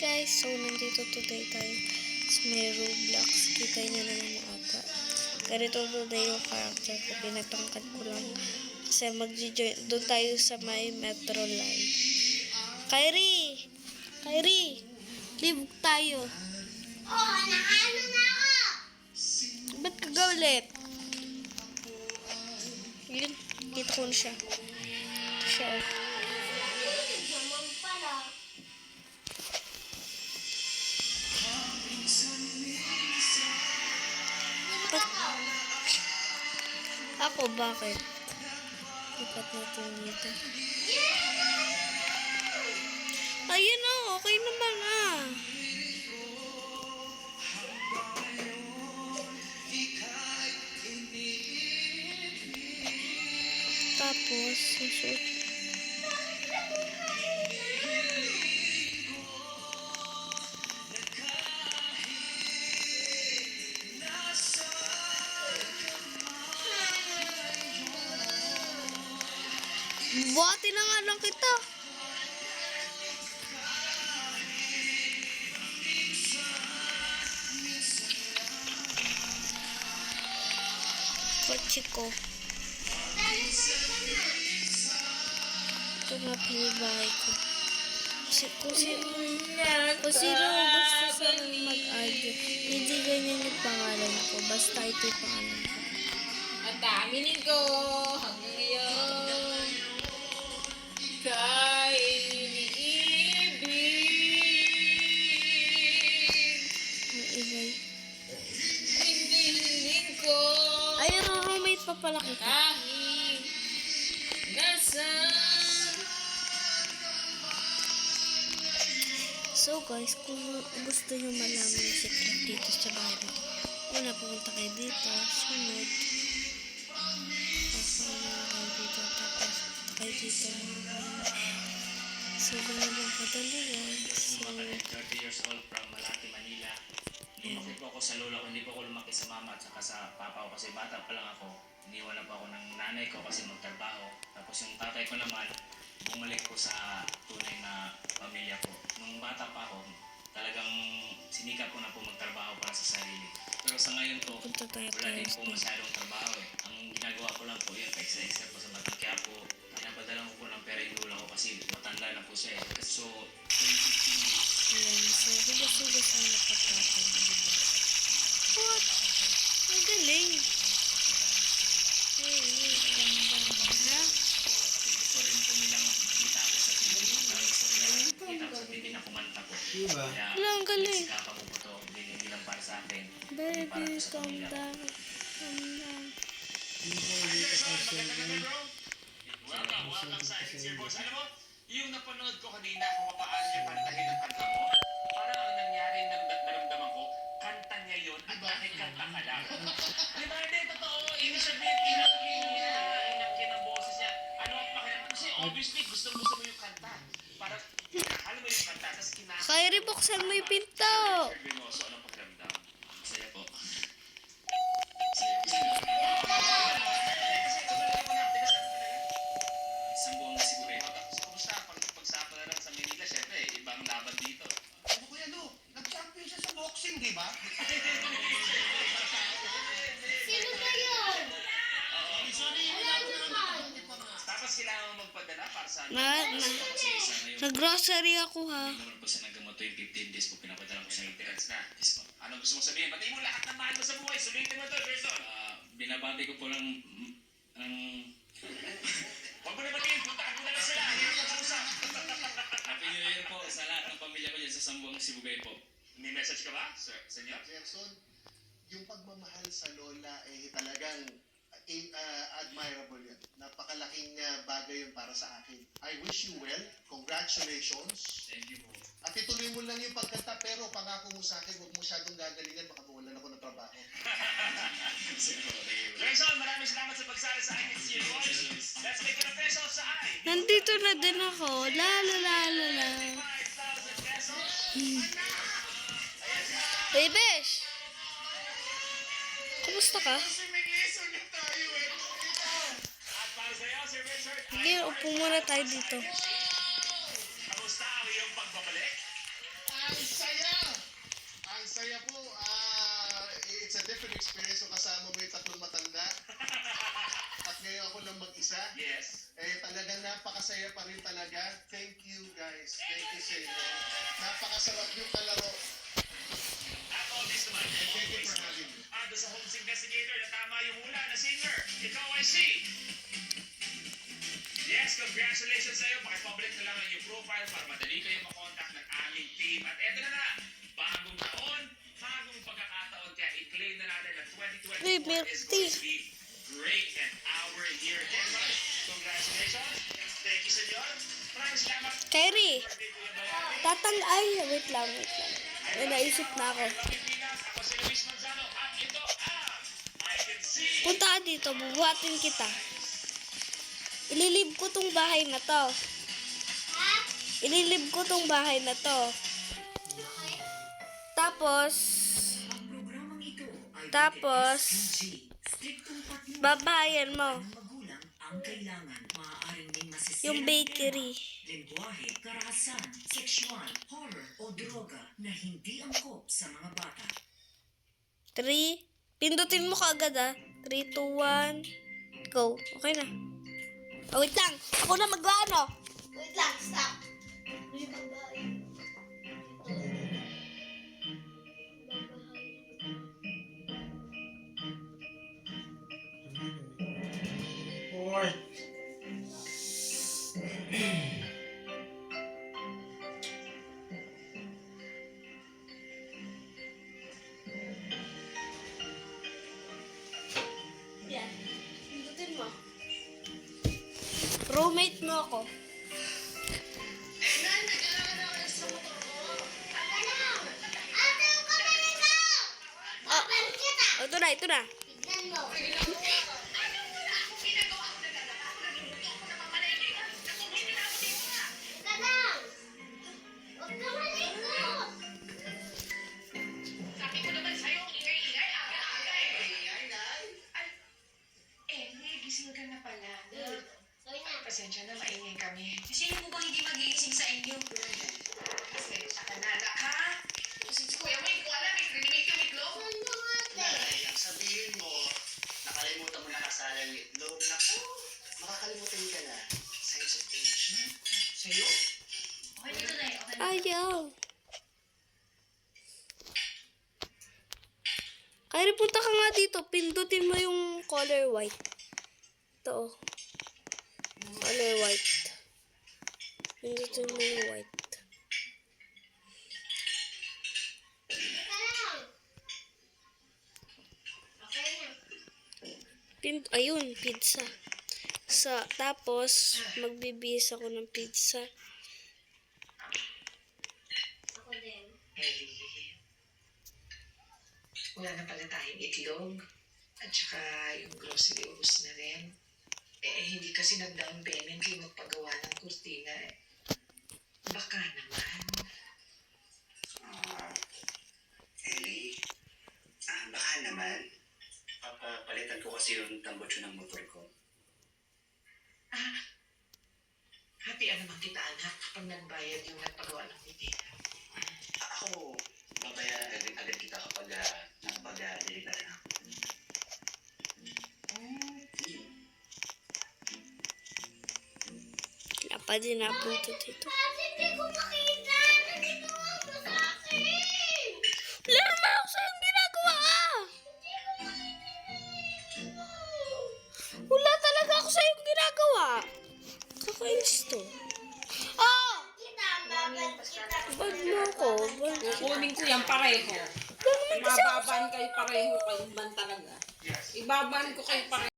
guys, so nandito today tayo sa may Roblox. Kita niyo naman na ata. Ganito today yung character ko. Pinatangkad ko lang. Kasi mag-join. Doon tayo sa may Metro Line. Kyrie! Kyrie! Leave tayo. Oh, nakano na ako! Ba't ka gaulit? Yun. Kita ko na siya. Siya. Naman pala. Ako, bakit? Ipat natin dito. Ayun na, okay naman ah. Tapos, susunod. Buhati na nga lang kita. Kotse ko. Ito na pinibahay ko. Kung sino gusto sana mag-argue, hindi ganyan yung pangalan ko. Basta ito yung pangalan ko. Ang daminin ko hanggang ngayon. Kay iniibig. Ang ibay. Hinihiling ko. Ay, roommate pa pala kita. Kahit nasa. So guys, kung gusto nyo malaman yung secret dito sa bahay, una pumunta kayo dito, sunod. Pasama kayo dito, tapos kayo dito. So, ganun lang kadali yan. So, 30 years old from Malate, Manila. Lumaki po ako sa lola ko, hindi po ako lumaki sa mama at saka sa papa ko kasi bata pa lang ako. Iniwan na po ako ng nanay ko kasi magtrabaho. Tapos yung tatay ko naman, bumalik po sa tunay na pamilya ko. Nung bata pa ako, talagang sinikap ko na po magtrabaho para sa sarili. Pero sa ngayon po, punta tayo wala din po tayo. masyadong trabaho eh. Ang ginagawa ko lang po yun, extra po sa batang. Kaya po, pinapadala ko po ng pera yung lola ko kasi matanda na po siya eh. So, 2015 days. Ayan, so, hugas-hugas mo na pagkakal. What? Ang galing. Hey, ganda. Ha? Gusto rin po nilang makita ako sa TV. Gusto nilang makita ako sa TV na kumanta po. Diba? Kaya, Wala, ang galing. sikapa ko po ito. Hindi lang para sa akin. Baby, Para po sa calm pamilya ko. down. Calm down. Welcome sa Elixir Boys. Alam mo, yung napanood ko kanina kung paano niya kantahin ang kanta mo, parang ang nangyari naramdaman ko, kanta niya yun at dahil kanta ka lang. Di ba, hindi, totoo. Ibig sabihin, inangkin ang boses niya. Ano ang pakiramdam? Kasi obviously, gusto mo yung kanta. Parang, alam mo yung kanta, tapos kinakanta. Kyrie, buksan mo yung pinto. So, anong pakiramdam? Masaya po. Isang buong siguro eh. So, kumusta? Pagsapa na lang sa Manila, syempre, ibang laban dito. Ano Kuya Lu, nag-champion siya sa boxing, di ba? Sino ba yun? Wala naman. Tapos kailangan mo magpadala para sa Nag-grocery ako ha. Hindi naman po siya nagamoto yung 15 days po, pinapadala ko siya yung tickets na. Yes po. Ano gusto mo sabihin? Pati mo lahat ng mahal mo sa buhay. Sulitin mo ito, Gerson. Binabati ko po lang ang... Huwag mo na batiin, puntahan ko na lang sila. Hindi ko kausap. Happy New Year po sa lahat ng pamilya ko dyan sa Sambuang Sibugay po. May message ka ba, sir? Senyor? Gerson, yung pagmamahal sa lola eh talagang admirable yan. Napakalaking bagay yun para sa akin. I wish you well. Congratulations. Thank you po. At ituloy mo lang yung pagkanta pero pangako mo sa akin, huwag mo masyadong gagalingan, baka mawalan ako ng trabaho. Gerson, maraming salamat sa pagsali sa akin si Boys. Let's make it official sa akin. Nandito na din ako. La la la la la. 5,000 pesos. Hey, Besh! Kumusta ka? At para sa'yo, Sir Richard, Sige, upo muna tayo dito. kamusta ang iyong pagbabalik? isa. Yes. Talagang napakasaya pa rin talaga. Thank you guys. Thank you sa inyo. Napakasarap yung kalaro. At always naman, Thank you always for naman. having me. Doon sa Homes Investigator na tama yung hula na singer. Ikaw ay si... Yes, congratulations sa iyo. Pakipublic na lang ang iyong profile para madali kayo makontak ng aming team. At eto na nga, bagong taon, bagong pagkakataon. Kaya i-claim na natin na 2024 is going to be great and our year. Again, Mike, congratulations. Thank you, senyor. Maraming salamat. Kyrie, Birthday, Kuya Bayani. ay, wait lang. May naisip na ako. Pilipinas, ako si Luis Manzano. At ito ang I Can See. Punta ka dito, bubuhatin kita. Ililib ko tong bahay na to. Ha? Ililib ko tong bahay na to. Tapos, babahayan mo yung bakery. Lengguwahe, karahasan, sexual, horror o droga na hindi angkop sa mga bata. 3, pindutin mo kaagad 3, 2, 1, go. Okay na. Oh, wait lang. Ako na mag-ano. Wait lang, stop. May babae. Yan. Pindutin mo. Roommate mo ako. Ate, yung kamay ko! Babalik kita! Oh, ito na. Tignan mo. Teka lang! Huwag ka malikot! Sabi ko naman sa'yo, ang ingay-ingay, aga-aga gising ka na pala. Sorry na. Pasensya na, maingay kami. Sino mo bang hindi mag-iising sa inyo? Pasensya ka na, anak, ha? Kasi si Kuya mo, hindi ko alam, may krinimate yung itlog. Ano ate? Nay, ang sabihin mo, nakalimutan mo na kasalan yung itlog. Naku, makakalimutan ka na. Science of age na. Sa'yo? Okay dito na okay. Ayaw. Kyrie, punta ka nga dito. Pindutin mo yung color white. Ito, oh. Color white. Pindutin mo yung white. Teka lang. Okay na. Ayun, pizza. Tapos, magbibihis ako ng pizza. Ako din. Ellie, wala na pala tayong itlog. At saka yung grocery ubos na rin. Hindi kasi nag-down payment yung magpagawa ng kurtina eh. Baka naman. Ellie, baka naman. Papalitan ko kasi yung tambutso ng motor ko. Happy naman kita, anak, kapag nagbayad yung nagpagawa ng kurtina. Ako, babayaran agad kita kapag nakapag-deliver na ako. Wala pa din napunta dito. Ate, hindi ko makita. Nandito ako sa akin. Wala naman ako sa'yong ginagawa. Hindi ko makita. Wala talaga ako sa'yong ginagawa. Kakainis to. Oh! Kita, babalik kita. Bag mo ako. Kukunin ko yan pareho. Ibababan kayo pareho kayong ban talaga. Ibaban ko kayo pareho.